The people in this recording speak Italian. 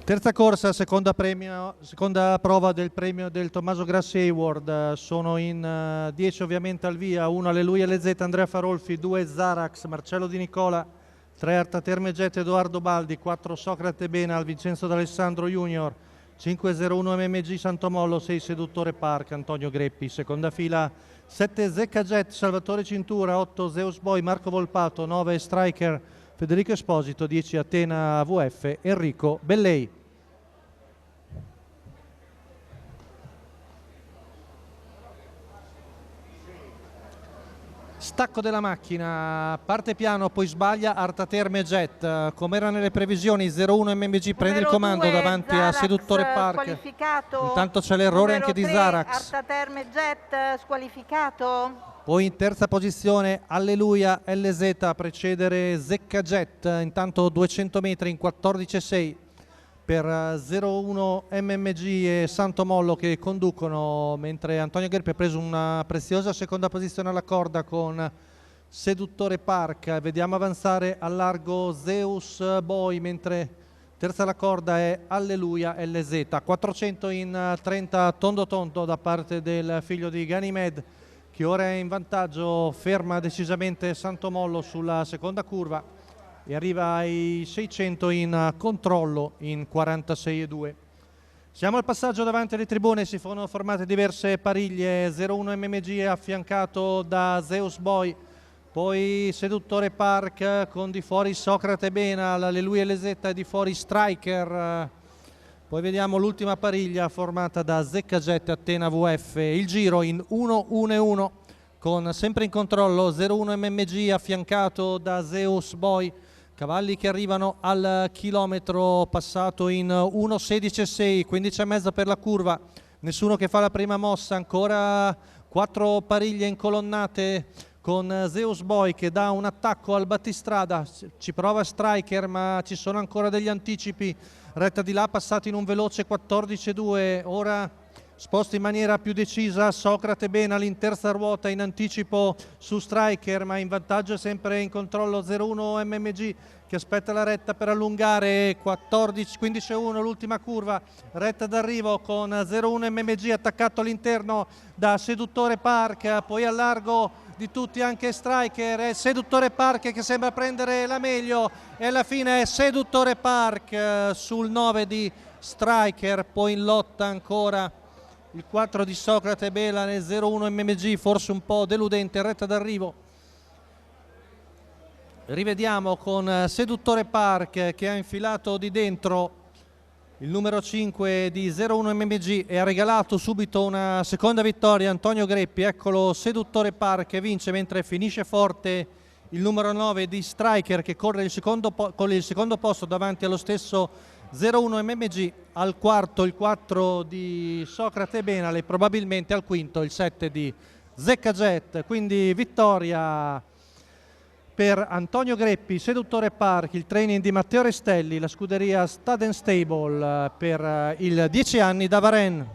Terza corsa, seconda prova del premio del Tommaso Grassi Hayward. Sono in 10 ovviamente al via: 1 Alleluia LZ Andrea Farolfi, 2 Zarax Marcello Di Nicola, 3 Artaterme Jet Edoardo Baldi, 4 Socrate Benal Vincenzo D'Alessandro Junior, 501 MMG Santomollo, 6 Seduttore Park Antonio Greppi. Seconda fila 7 Zecca Jet Salvatore Cintura, 8 Zeus Boy Marco Volpato, 9 Striker Federico Esposito, 10 Atena VF Enrico Bellei. Stacco della macchina, parte piano, poi sbaglia Artaterme Jet, come era nelle previsioni. 01 MMG prende il comando davanti a Seduttore Park. Intanto c'è l'errore anche di Zarax. Artaterme Jet squalificato. Poi in terza posizione Alleluia LZ a precedere Zecca Jet, intanto 200 metri in 14,6 per 01 MMG e Santomollo che conducono, mentre Antonio Greppi ha preso una preziosa seconda posizione alla corda con Seduttore Park. Vediamo avanzare al largo Zeus Boy, mentre terza alla corda è Alleluia LZ. 400 in 30 tondo tondo da parte del figlio di Ganymede, che ora è in vantaggio. Ferma decisamente Santomollo sulla seconda curva e arriva ai 600 in controllo in 46,2. Siamo al passaggio davanti alle tribune, si sono formate diverse pariglie. 01 MMG è affiancato da Zeus Boy, poi Seduttore Park con di fuori Socrate Benal, Alleluia LZ e di fuori Striker. Poi vediamo l'ultima pariglia formata da Zecca Jet e Atena VF. Il giro in 1-1-1 con sempre in controllo 01 MMG affiancato da Zeus Boy. Cavalli che arrivano al chilometro passato in 1.16,6, 15,5 per la curva. Nessuno che fa la prima mossa, ancora 4 pariglie incolonnate con Zeus Boy che dà un attacco al battistrada. Ci prova Striker, ma ci sono ancora degli anticipi. Retta di là passati in un veloce 14,2. Ora sposta in maniera più decisa Socrate Benal in terza ruota in anticipo su Striker, ma in vantaggio sempre in controllo 01 MMG che aspetta la retta per allungare. 15,1 l'ultima curva, retta d'arrivo con 01 MMG attaccato all'interno da Seduttore Park, poi al largo di tutti anche Striker e Seduttore Park che sembra prendere la meglio, e alla fine è Seduttore Park sul 9 di Striker. Poi in lotta ancora il 4 di Socrate Benal e 01 MMG, forse un po' deludente, retta d'arrivo. Rivediamo con Seduttore Park che ha infilato di dentro il numero 5 di 01 MMG e ha regalato subito una seconda vittoria a Antonio Greppi. Eccolo Seduttore Park che vince, mentre finisce forte il numero 9 di Striker che corre con il secondo posto davanti allo stesso 01 MMG. Al quarto il 4 di Socrate Benal e probabilmente al quinto il 7 di Zecca Jet. Quindi vittoria per Antonio Greppi, Seduttore Park, il training di Matteo Restelli, la scuderia Staden Stable per il 10 anni da Varennes.